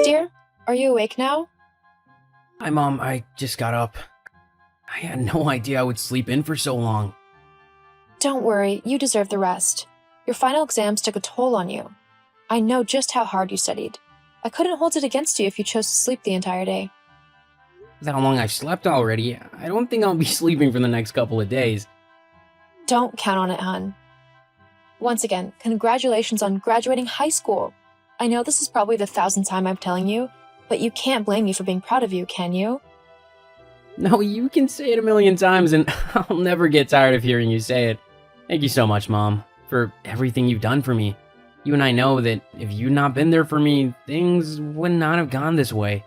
dear? Are you awake now? Hi, Mom. I just got up. I had no idea I would sleep in for so long. Don't worry, you deserve the rest. Your final exams took a toll on you. I know just how hard you studied. I couldn't hold it against you if you chose to sleep the entire day. With how long I've slept already, I don't think I'll be sleeping for the next couple of days. Don't count on it, hon. Once again, congratulations on graduating high school. I know this is probably the 1,000th time I'm telling you, but you can't blame me for being proud of you, can you? No, you can say it a million times and I'll never get tired of hearing you say it. Thank you so much, Mom, for everything you've done for me. You and I know that if you'd not been there for me, things would not have gone this way.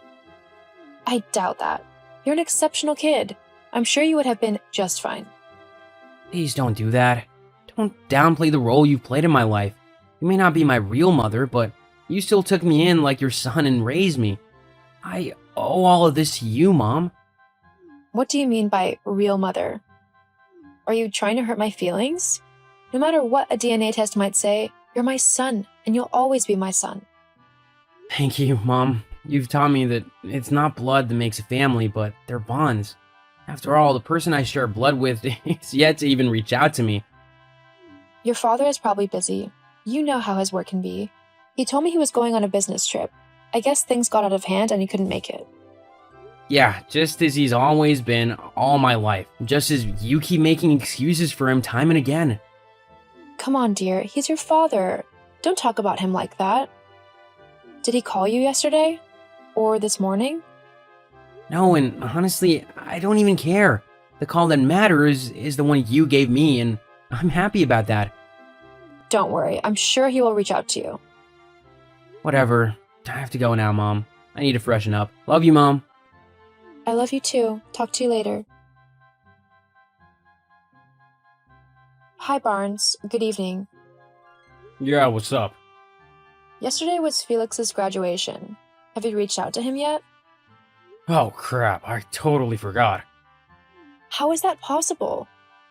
I doubt that. You're an exceptional kid. I'm sure you would have been just fine. Please don't do that. Don't downplay the role you've played in my life. You may not be my real mother, but you still took me in like your son and raised me. I owe all of this to you, Mom. What do you mean by real mother? Are you trying to hurt my feelings? No matter what a DNA test might say, you're my son, and you'll always be my son. Thank you, Mom. You've taught me that it's not blood that makes a family, but they're bonds. After all, the person I share blood with is yet to even reach out to me. Your father is probably busy. You know how his work can be. He told me he was going on a business trip. I guess things got out of hand and he couldn't make it. Yeah, just as he's always been all my life. Just as you keep making excuses for him time and again. Come on, dear. He's your father. Don't talk about him like that. Did he call you yesterday? Or this morning? No, and honestly, I don't even care. The call that matters is the one you gave me, and I'm happy about that. Don't worry. I'm sure he will reach out to you. Whatever. I have to go now, Mom. I need to freshen up. Love you, Mom. I love you too. Talk to you later. Hi, Barnes. Good evening. Yeah, what's up? Yesterday was Felix's graduation. Have you reached out to him yet? Oh crap, I totally forgot. How is that possible?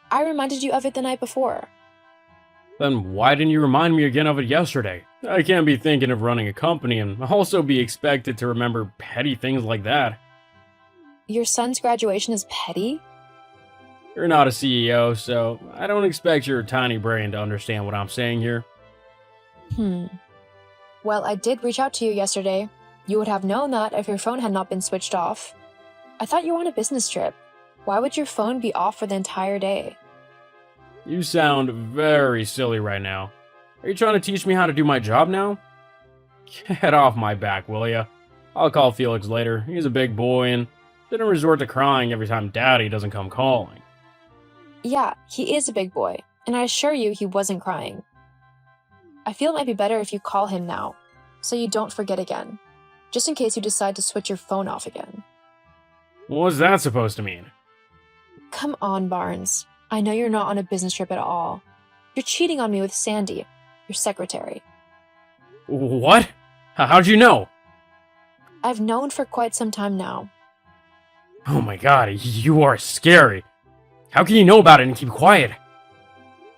I reminded you of it the night before. Then why didn't you remind me again of it yesterday? I can't be thinking of running a company and also be expected to remember petty things like that. Your son's graduation is petty? You're not a CEO, so I don't expect your tiny brain to understand what I'm saying here. Well, I did reach out to you yesterday. You would have known that if your phone had not been switched off. I thought you were on a business trip. Why would your phone be off for the entire day? You sound very silly right now. Are you trying to teach me how to do my job now? Get off my back, will ya? I'll call Felix later. He's a big boy and didn't resort to crying every time Daddy doesn't come calling. Yeah, he is a big boy, and I assure you he wasn't crying. I feel it might be better if you call him now, so you don't forget again, just in case you decide to switch your phone off again. What's that supposed to mean? Come on, Barnes. I know you're not on a business trip at all. You're cheating on me with Sandy, your secretary. What? How'd you know? I've known for quite some time now. Oh my god, you are scary. How can you know about it and keep quiet?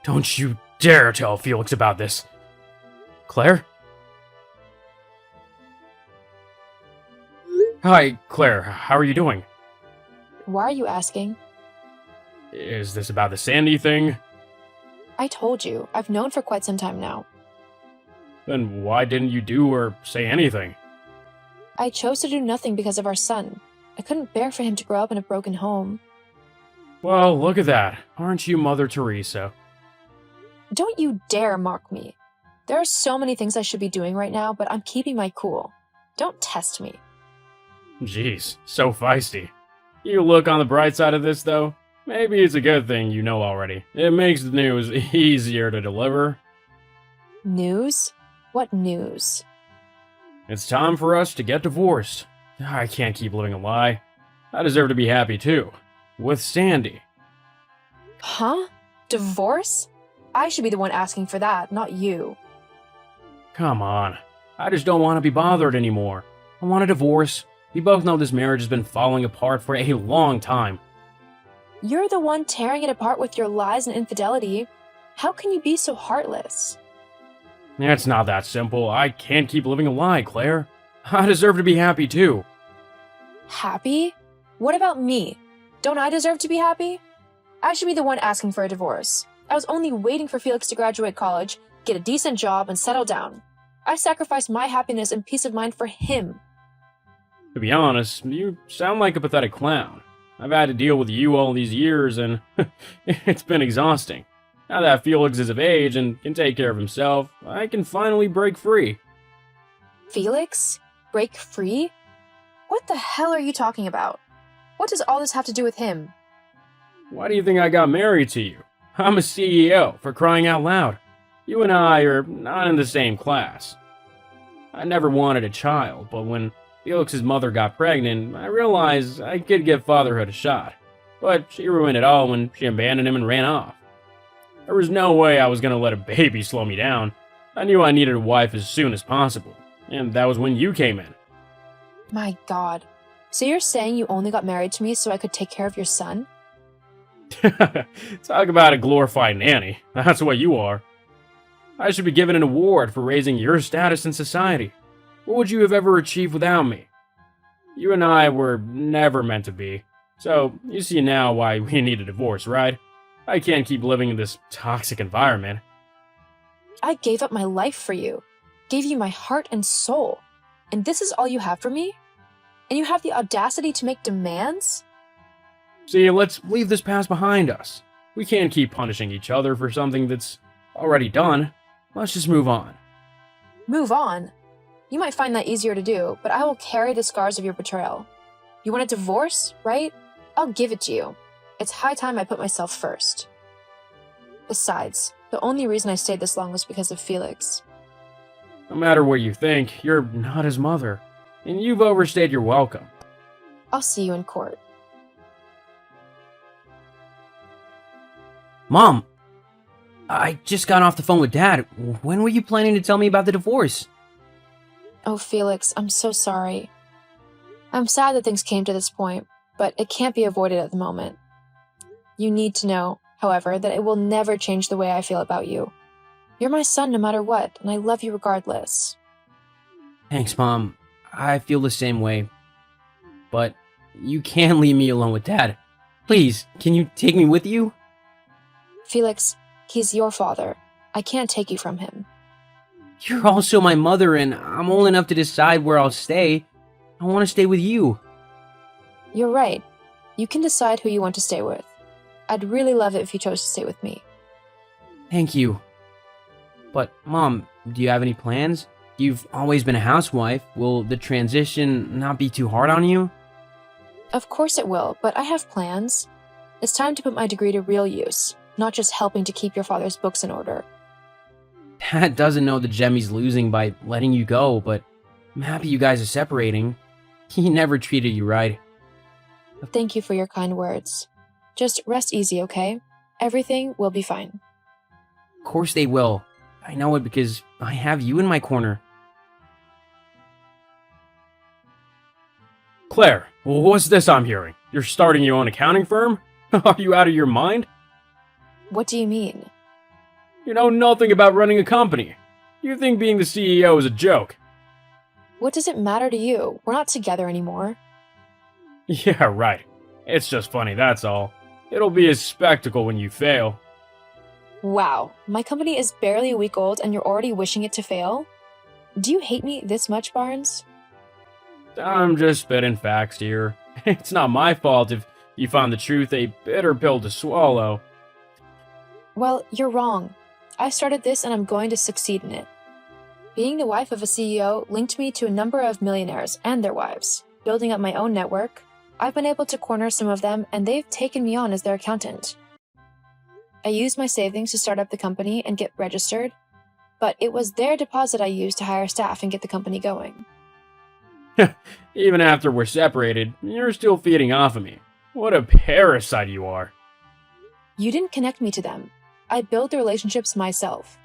Don't you dare tell Felix about this. Claire? Hi, Claire. How are you doing? Why are you asking? Is this about the Sandy thing? I told you, I've known for quite some time now. Then why didn't you do or say anything? I chose to do nothing because of our son. I couldn't bear for him to grow up in a broken home. Well, look at that. Aren't you Mother Teresa? Don't you dare mock me. There are so many things I should be doing right now, but I'm keeping my cool. Don't test me. Jeez, so feisty. You look on the bright side of this, though. Maybe it's a good thing you know already. It makes the news easier to deliver. News? What news? It's time for us to get divorced. I can't keep living a lie. I deserve to be happy, too. With Sandy. Huh? Divorce? I should be the one asking for that, not you. Come on. I just don't want to be bothered anymore. I want a divorce. We both know this marriage has been falling apart for a long time. You're the one tearing it apart with your lies and infidelity. How can you be so heartless? It's not that simple. I can't keep living a lie, Claire. I deserve to be happy too. Happy? What about me? Don't I deserve to be happy? I should be the one asking for a divorce. I was only waiting for Felix to graduate college, get a decent job, and settle down. I sacrificed my happiness and peace of mind for him. To be honest, you sound like a pathetic clown. I've had to deal with you all these years, and it's been exhausting. Now that Felix is of age and can take care of himself, I can finally break free. Felix? Break free? What the hell are you talking about? What does all this have to do with him? Why do you think I got married to you? I'm a CEO, for crying out loud. You and I are not in the same class. I never wanted a child, but when Felix's mother got pregnant, I realized I could give fatherhood a shot. But she ruined it all when she abandoned him and ran off. There was no way I was going to let a baby slow me down. I knew I needed a wife as soon as possible, and that was when you came in. My God. So you're saying you only got married to me so I could take care of your son? Talk about a glorified nanny. That's what you are. I should be given an award for raising your status in society. What would you have ever achieved without me? You and I were never meant to be. So, you see now why we need a divorce, right? I can't keep living in this toxic environment. I gave up my life for you, gave you my heart and soul, and this is all you have for me? And you have the audacity to make demands? See, let's leave this past behind us. We can't keep punishing each other for something that's already done. Let's just move on. Move on? You might find that easier to do, but I will carry the scars of your betrayal. You want a divorce, right? I'll give it to you. It's high time I put myself first. Besides, the only reason I stayed this long was because of Felix. No matter what you think, you're not his mother, and you've overstayed your welcome. I'll see you in court. Mom, I just got off the phone with Dad. When were you planning to tell me about the divorce? Oh, Felix, I'm so sorry. I'm sad that things came to this point, but it can't be avoided at the moment. You need to know, however, that it will never change the way I feel about you. You're my son no matter what, and I love you regardless. Thanks, Mom. I feel the same way. But you can't leave me alone with Dad. Please, can you take me with you? Felix, he's your father. I can't take you from him. You're also my mother, and I'm old enough to decide where I'll stay. I want to stay with you. You're right. You can decide who you want to stay with. I'd really love it if you chose to stay with me. Thank you. But, Mom, do you have any plans? You've always been a housewife. Will the transition not be too hard on you? Of course it will, but I have plans. It's time to put my degree to real use, not just helping to keep your father's books in order. Dad doesn't know the gem he's losing by letting you go, but I'm happy you guys are separating. He never treated you right. Thank you for your kind words. Just rest easy, okay? Everything will be fine. Of course they will. I know it because I have you in my corner. Claire, what's this I'm hearing? You're starting your own accounting firm? Are you out of your mind? What do you mean? You know nothing about running a company. You think being the CEO is a joke. What does it matter to you? We're not together anymore. Yeah, right. It's just funny, that's all. It'll be a spectacle when you fail. Wow, my company is barely a week old and you're already wishing it to fail? Do you hate me this much, Barnes? I'm just spitting facts here. It's not my fault if you find the truth a bitter pill to swallow. Well, you're wrong. I started this and I'm going to succeed in it. Being the wife of a CEO linked me to a number of millionaires and their wives. Building up my own network, I've been able to corner some of them and they've taken me on as their accountant. I used my savings to start up the company and get registered, but it was their deposit I used to hire staff and get the company going. Even after we're separated, you're still feeding off of me. What a parasite you are. You didn't connect me to them. I built the relationships myself.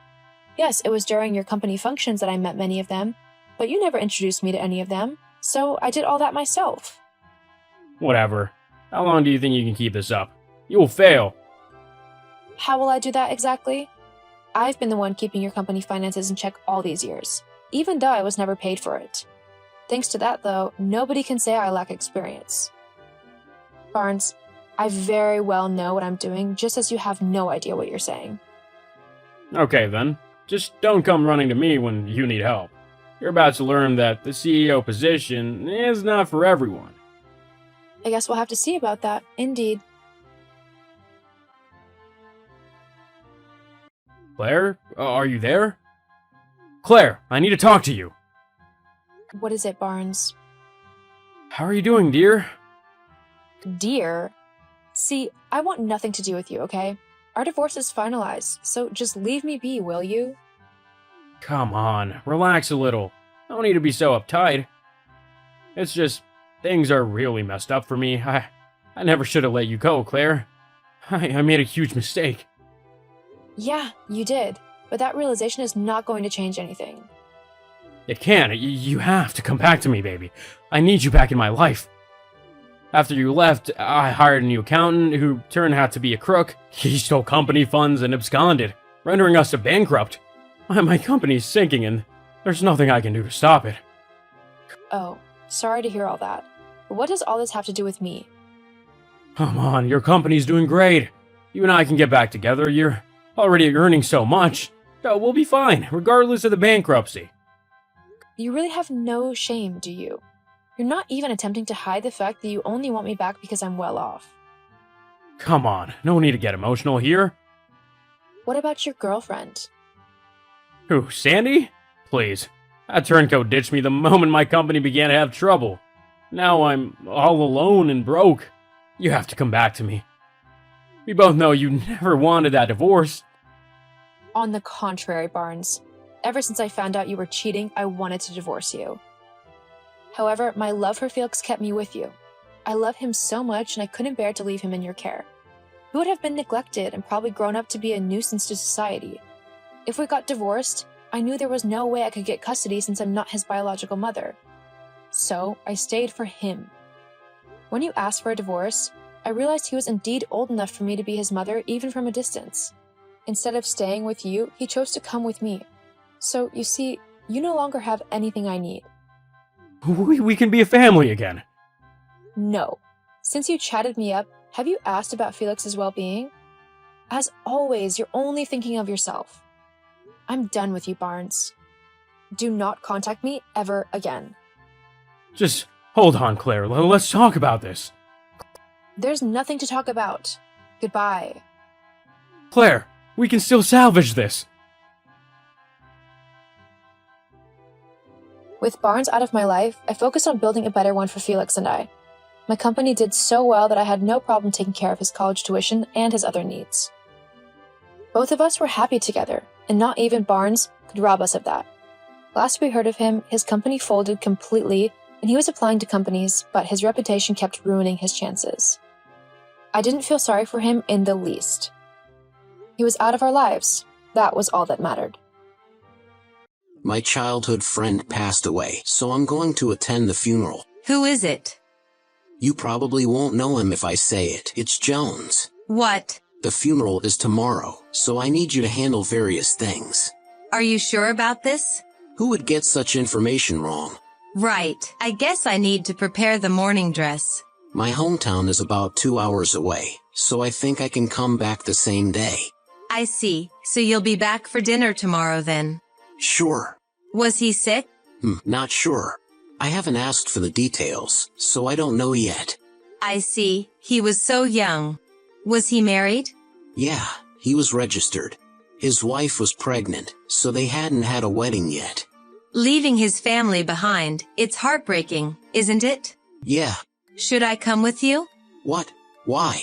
Yes, it was during your company functions that I met many of them, but you never introduced me to any of them, so I did all that myself. Whatever. How long do you think you can keep this up? You'll fail. How will I do that exactly? I've been the one keeping your company finances in check all these years, even though I was never paid for it. Thanks to that, though, nobody can say I lack experience. Barnes, I very well know what I'm doing, just as you have no idea what you're saying. Okay then, just don't come running to me when you need help. You're about to learn that the CEO position is not for everyone. I guess we'll have to see about that, indeed. Claire, are you there? Claire, I need to talk to you. What is it, Barnes? How are you doing, dear? Dear? See, I want nothing to do with you, okay? Our divorce is finalized, so just leave me be, will you? Come on, relax a little. No need to be so uptight. It's just, things are really messed up for me. I never should have let you go, Claire. I made a huge mistake. Yeah, you did, but that realization is not going to change anything. It can. You have to come back to me, baby. I need you back in my life. After you left, I hired a new accountant who turned out to be a crook. He stole company funds and absconded, rendering us a bankrupt. My company's sinking and there's nothing I can do to stop it. Oh, sorry to hear all that. But what does all this have to do with me? Come on, your company's doing great. You and I can get back together. You're already earning so much. So we'll be fine, regardless of the bankruptcy. You really have no shame, do you? You're not even attempting to hide the fact that you only want me back because I'm well off. Come on, no need to get emotional here. What about your girlfriend? Who, Sandy? Please. That turncoat ditched me the moment my company began to have trouble. Now I'm all alone and broke. You have to come back to me. We both know you never wanted that divorce. On the contrary, Barnes. Ever since I found out you were cheating, I wanted to divorce you. However, my love for Felix kept me with you. I love him so much and I couldn't bear to leave him in your care. He would have been neglected and probably grown up to be a nuisance to society. If we got divorced, I knew there was no way I could get custody since I'm not his biological mother. So, I stayed for him. When you asked for a divorce, I realized he was indeed old enough for me to be his mother even from a distance. Instead of staying with you, he chose to come with me. So, you see, you no longer have anything I need. We can be a family again. No. Since you chatted me up, have you asked about Felix's well-being? As always, you're only thinking of yourself. I'm done with you, Barnes. Do not contact me ever again. Just hold on, Claire. Let's talk about this. There's nothing to talk about. Goodbye. Claire, we can still salvage this. With Barnes out of my life, I focused on building a better one for Felix and I. My company did so well that I had no problem taking care of his college tuition and his other needs. Both of us were happy together, and not even Barnes could rob us of that. Last we heard of him, his company folded completely, and he was applying to companies, but his reputation kept ruining his chances. I didn't feel sorry for him in the least. He was out of our lives. That was all that mattered. My childhood friend passed away, so I'm going to attend the funeral. Who is it? You probably won't know him if I say it. It's Jones. What? The funeral is tomorrow, so I need you to handle various things. Are you sure about this? Who would get such information wrong? Right. I guess I need to prepare the morning dress. My hometown is about 2 hours away, so I think I can come back the same day. I see. So you'll be back for dinner tomorrow then? Sure. Was he sick? Not sure. I haven't asked for the details, so I don't know yet. I see. He was so young. Was he married? Yeah, he was registered. His wife was pregnant, so they hadn't had a wedding yet. Leaving his family behind, it's heartbreaking, isn't it? Yeah. Should I come with you? What? Why?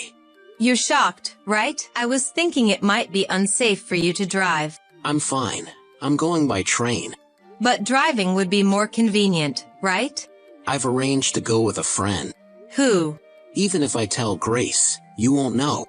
You're shocked, right? I was thinking it might be unsafe for you to drive. I'm fine. I'm going by train. But driving would be more convenient, right? I've arranged to go with a friend. Who? Even if I tell Grace, you won't know.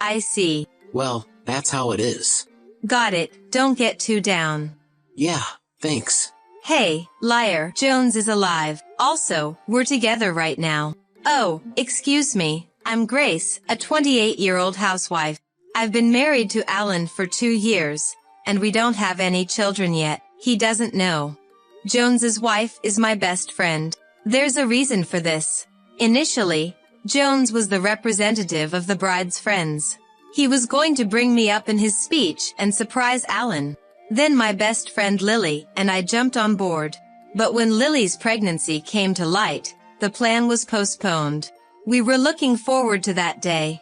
I see. Well, that's how it is. Got it. Don't get too down. Yeah, thanks. Hey, liar, Jones is alive. Also, we're together right now. Oh, excuse me. I'm Grace, a 28-year-old housewife. I've been married to Alan for 2 years, and we don't have any children yet. He doesn't know. Jones's wife is my best friend. There's a reason for this. Initially, Jones was the representative of the bride's friends. He was going to bring me up in his speech and surprise Alan. Then my best friend Lily and I jumped on board. But when Lily's pregnancy came to light, the plan was postponed. We were looking forward to that day.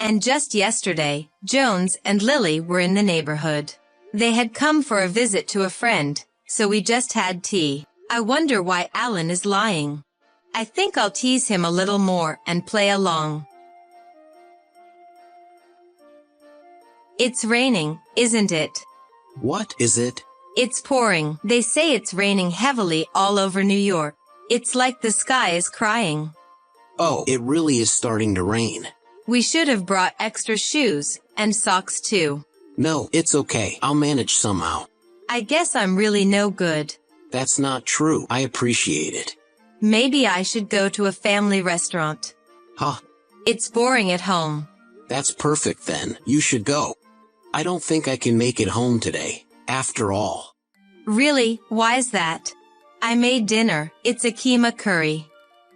And just yesterday, Jones and Lily were in the neighborhood. They had come for a visit to a friend, so we just had tea. I wonder why Alan is lying. I think I'll tease him a little more and play along. It's raining, isn't it? What is it? It's pouring. They say it's raining heavily all over New York. It's like the sky is crying. Oh, it really is starting to rain. We should have brought extra shoes and socks too. No, it's okay. I'll manage somehow. I guess I'm really no good. That's not true. I appreciate it. Maybe I should go to a family restaurant. Huh. It's boring at home. That's perfect then. You should go. I don't think I can make it home today, after all. Really? Why is that? I made dinner. It's a keema curry.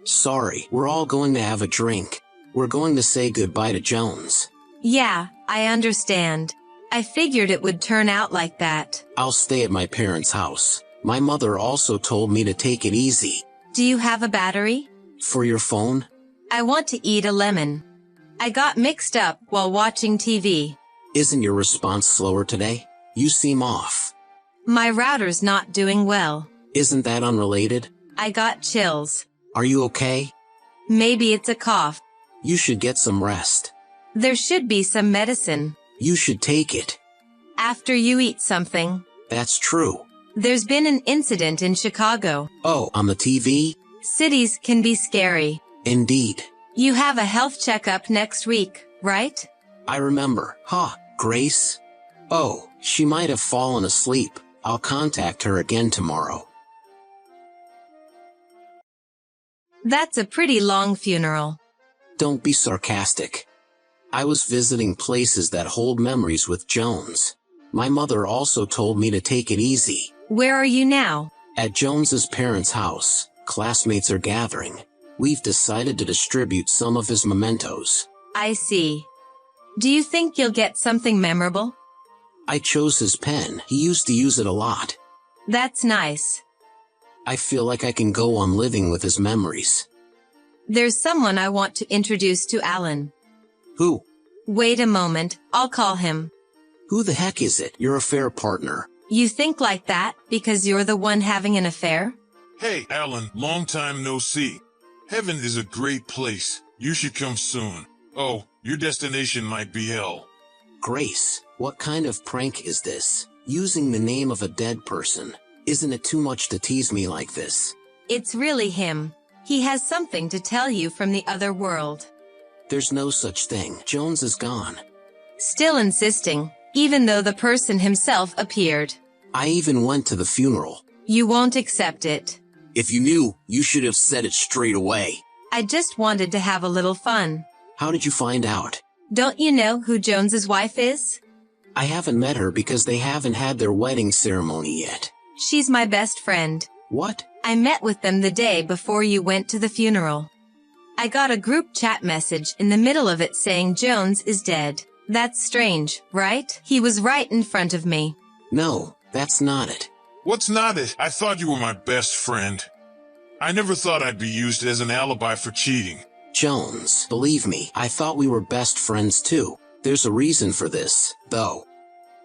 Sorry, we're all going to have a drink. We're going to say goodbye to Jones. Yeah, I understand. I figured it would turn out like that. I'll stay at my parents' house. My mother also told me to take it easy. Do you have a battery? For your phone? I want to eat a lemon. I got mixed up while watching TV. Isn't your response slower today? You seem off. My router's not doing well. Isn't that unrelated? I got chills. Are you okay? Maybe it's a cough. You should get some rest. There should be some medicine. You should take it. After you eat something. That's true. There's been an incident in Chicago. Oh, on the TV? Cities can be scary. Indeed. You have a health checkup next week, right? I remember. Huh, Grace? Oh, she might have fallen asleep. I'll contact her again tomorrow. That's a pretty long funeral. Don't be sarcastic. I was visiting places that hold memories with Jones. My mother also told me to take it easy. Where are you now? At Jones's parents' house, classmates are gathering. We've decided to distribute some of his mementos. I see. Do you think you'll get something memorable? I chose his pen. He used to use it a lot. That's nice. I feel like I can go on living with his memories. There's someone I want to introduce to Alan. Who? Wait a moment, I'll call him. Who the heck is it? Your affair partner. You think like that because you're the one having an affair? Hey, Alan, long time no see. Heaven is a great place. You should come soon. Oh, your destination might be hell. Grace, what kind of prank is this? Using the name of a dead person. Isn't it too much to tease me like this? It's really him. He has something to tell you from the other world. There's no such thing. Jones is gone. Still insisting, even though the person himself appeared. I even went to the funeral. You won't accept it. If you knew, you should have said it straight away. I just wanted to have a little fun. How did you find out? Don't you know who Jones's wife is? I haven't met her because they haven't had their wedding ceremony yet. She's my best friend. What? I met with them the day before you went to the funeral. I got a group chat message in the middle of it saying Jones is dead. That's strange, right? He was right in front of me. No, that's not it. What's not it? I thought you were my best friend. I never thought I'd be used as an alibi for cheating. Jones, believe me, I thought we were best friends too. There's a reason for this, though.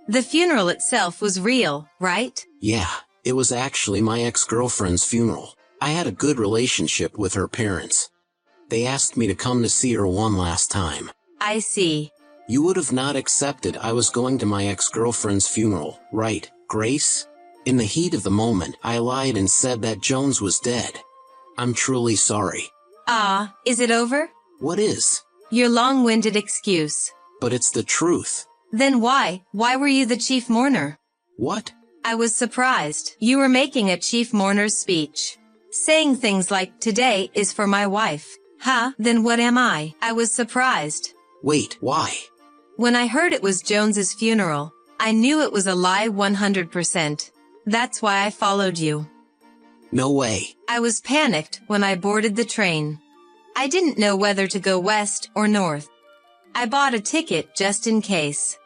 The funeral itself was real, right? Yeah, it was actually my ex-girlfriend's funeral. I had a good relationship with her parents. They asked me to come to see her one last time. I see. You would have not accepted I was going to my ex-girlfriend's funeral, right, Grace? In the heat of the moment, I lied and said that Jones was dead. I'm truly sorry. Ah, is it over? What is? Your long-winded excuse. But it's the truth. Then why? Why were you the chief mourner? What? I was surprised. You were making a chief mourner's speech. Saying things like, today is for my wife. Huh? Then what am I? I was surprised. Wait, why? When I heard it was Jones's funeral, I knew it was a lie 100%. That's why I followed you. No way. I was panicked when I boarded the train. I didn't know whether to go west or north. I bought a ticket just in case.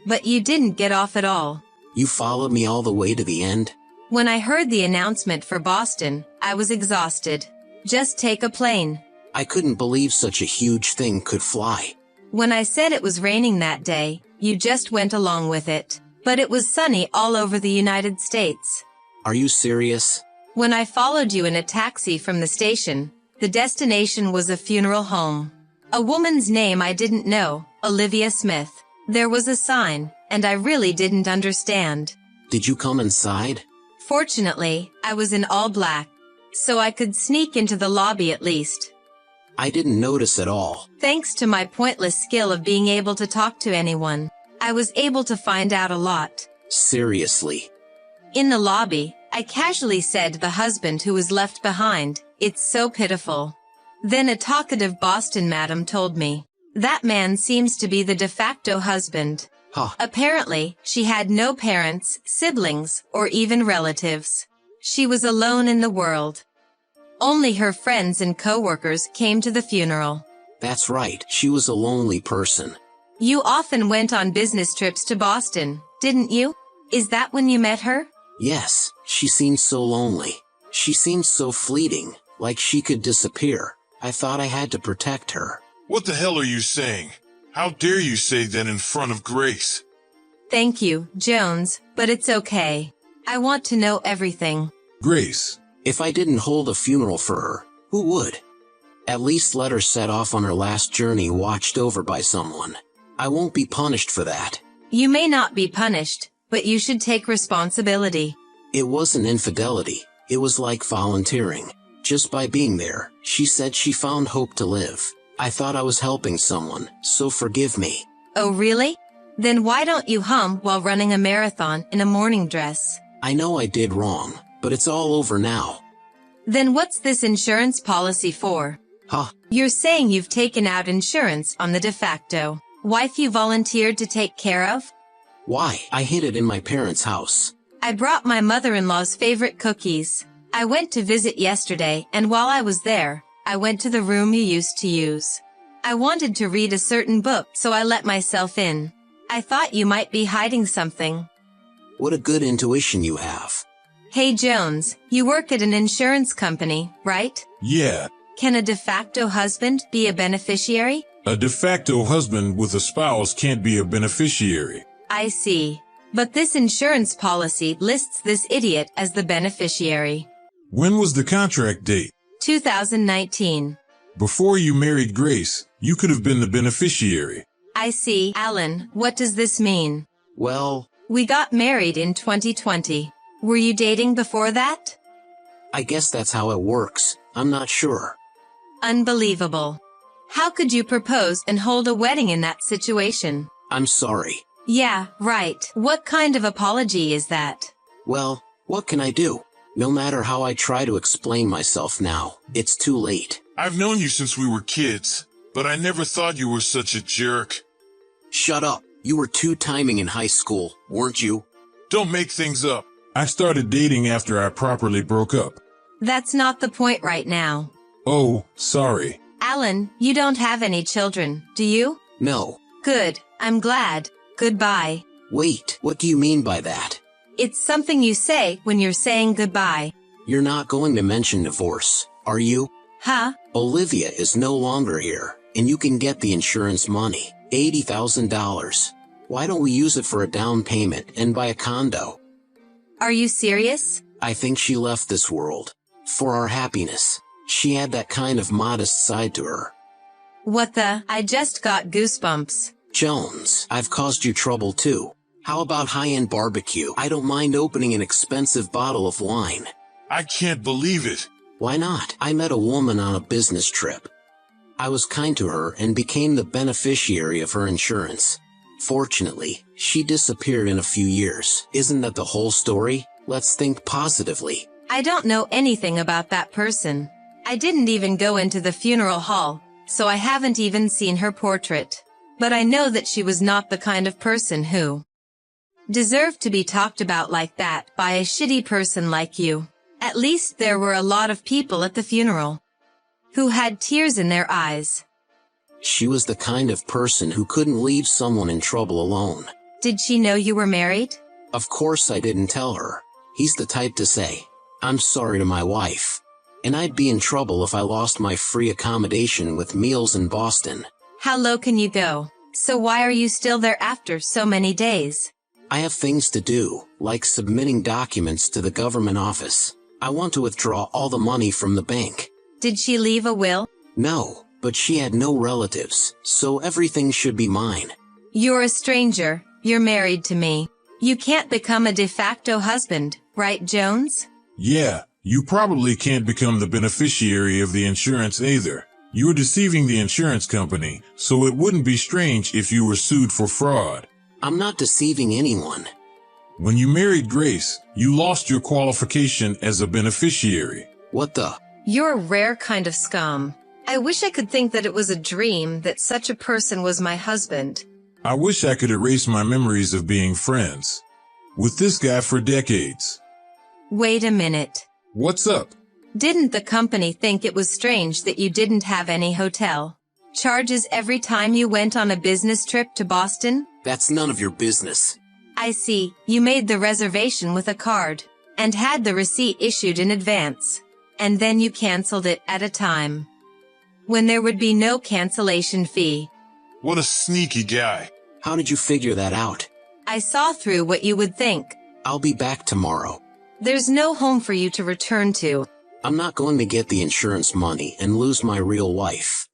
But you didn't get off at all. You followed me all the way to the end? When I heard the announcement for Boston, I was exhausted. Just take a plane. I couldn't believe such a huge thing could fly. When I said it was raining that day, you just went along with it. But it was sunny all over the United States. Are you serious? When I followed you in a taxi from the station, the destination was a funeral home. A woman's name I didn't know, Olivia Smith. There was a sign, and I really didn't understand. Did you come inside? Fortunately, I was in all black, so I could sneak into the lobby at least. I didn't notice at all. Thanks to my pointless skill of being able to talk to anyone, I was able to find out a lot. Seriously. In the lobby, I casually said to the husband who was left behind, "It's so pitiful." Then a talkative Boston madam told me, "That man seems to be the de facto husband." Huh. Apparently, she had no parents, siblings, or even relatives. She was alone in the world. Only her friends and coworkers came to the funeral. That's right, she was a lonely person. You often went on business trips to Boston, didn't you? Is that when you met her? Yes, she seemed so lonely. She seemed so fleeting, like she could disappear. I thought I had to protect her. What the hell are you saying? How dare you say that in front of Grace? Thank you, Jones, but it's okay. I want to know everything. Grace. If I didn't hold a funeral for her, who would? At least let her set off on her last journey watched over by someone. I won't be punished for that. You may not be punished, but you should take responsibility. It wasn't infidelity. It was like volunteering. Just by being there, she said she found hope to live. I thought I was helping someone, so forgive me. Oh really? Then why don't you hum while running a marathon in a morning dress? I know I did wrong, but it's all over now. Then what's this insurance policy for? Huh? You're saying you've taken out insurance on the de facto wife you volunteered to take care of? Why? I hid it in my parents' house. I brought my mother-in-law's favorite cookies. I went to visit yesterday, and while I was there, I went to the room you used to use. I wanted to read a certain book, so I let myself in. I thought you might be hiding something. What a good intuition you have. Hey Jones, you work at an insurance company, right? Yeah, Can a de facto husband be a beneficiary? a de facto husband with a spouse can't be a beneficiary. I see. But this insurance policy lists this idiot as the beneficiary. When was the contract date? 2019. Before you married Grace, you could have been the beneficiary. I see. Alan, what does this mean? Well, We got married in 2020. Were you dating before that? I guess that's how it works. I'm not sure. Unbelievable. How could you propose and hold a wedding in that situation? I'm sorry. Yeah, right. What kind of apology is that? Well, what can I do? No matter how I try to explain myself now, it's too late. I've known you since we were kids, but I never thought you were such a jerk. Shut up. You were two-timing in high school, weren't you? Don't make things up. I started dating after I properly broke up. That's not the point right now. Oh, sorry. Alan, you don't have any children, do you? No. Good. I'm glad. Goodbye. Wait, what do you mean by that? It's something you say when you're saying goodbye. You're not going to mention divorce, are you? Huh? Olivia is no longer here, and you can get the insurance money, $80,000. Why don't we use it for a down payment and buy a condo? Are you serious? I think she left this world. For our happiness. She had that kind of modest side to her. What the? I just got goosebumps. Jones, I've caused you trouble too. How about high-end barbecue? I don't mind opening an expensive bottle of wine. I can't believe it. Why not? I met a woman on a business trip. I was kind to her and became the beneficiary of her insurance. Fortunately, she disappeared in a few years. Isn't that the whole story? Let's think positively. I don't know anything about that person. I didn't even go into the funeral hall, so I haven't even seen her portrait. But I know that she was not the kind of person who deserved to be talked about like that by a shitty person like you. At least there were a lot of people at the funeral who had tears in their eyes. She was the kind of person who couldn't leave someone in trouble alone. Did she know you were married? Of course I didn't tell her. He's the type to say, "I'm sorry" to my wife. And I'd be in trouble if I lost my free accommodation with meals in Boston. How low can you go? So why are you still there after so many days? I have things to do, like submitting documents to the government office. I want to withdraw all the money from the bank. Did she leave a will? No, but she had no relatives, so everything should be mine. You're a stranger. You're married to me. You can't become a de facto husband, right, Jones? Yeah, you probably can't become the beneficiary of the insurance either. You're deceiving the insurance company, so it wouldn't be strange if you were sued for fraud. I'm not deceiving anyone. When you married Grace, you lost your qualification as a beneficiary. What the? You're a rare kind of scum. I wish I could think that it was a dream that such a person was my husband. I wish I could erase my memories of being friends with this guy for decades. Wait a minute. What's up? Didn't the company think it was strange that you didn't have any hotel charges every time you went on a business trip to Boston? That's none of your business. I see. You made the reservation with a card and had the receipt issued in advance, and then you canceled it at a time when there would be no cancellation fee. What a sneaky guy. How did you figure that out? I saw through what you would think. I'll be back tomorrow. There's no home for you to return to. I'm not going to get the insurance money and lose my real wife.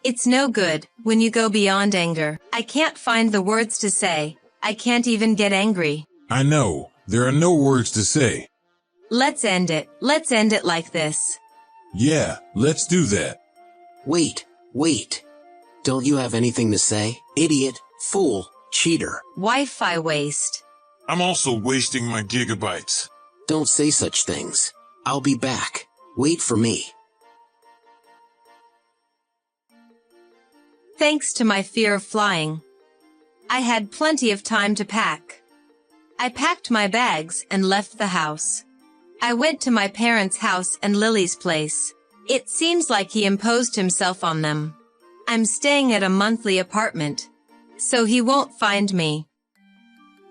It's no good when you go beyond anger. I can't find the words to say. I can't even get angry. I know. There are no words to say. Let's end it. Let's end it like this. Yeah, let's do that. Wait. Don't you have anything to say? Idiot, fool, cheater. Wi-Fi waste. I'm also wasting my gigabytes. Don't say such things. I'll be back. Wait for me. Thanks to my fear of flying, I had plenty of time to pack. I packed my bags and left the house. I went to my parents' house and Lily's place. It seems like he imposed himself on them. I'm staying at a monthly apartment, so he won't find me.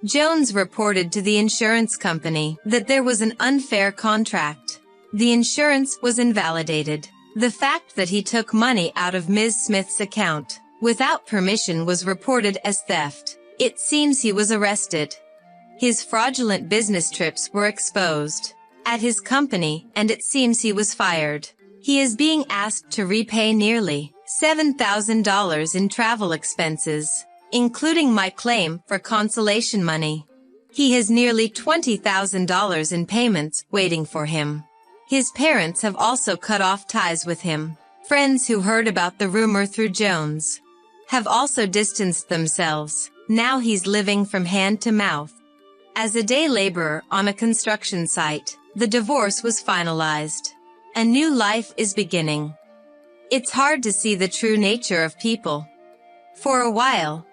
Jones reported to the insurance company that there was an unfair contract. The insurance was invalidated. The fact that he took money out of Ms. Smith's account without permission was reported as theft. It seems he was arrested. His fraudulent business trips were exposed at his company, and it seems he was fired. He is being asked to repay nearly $7,000 in travel expenses, including my claim for consolation money. He has nearly $20,000 in payments waiting for him. His parents have also cut off ties with him. Friends who heard about the rumor through Jones have also distanced themselves. Now he's living from hand to mouth. As a day laborer on a construction site, the divorce was finalized. A new life is beginning. It's hard to see the true nature of people. For a while,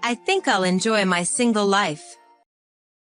I think I'll enjoy my single life.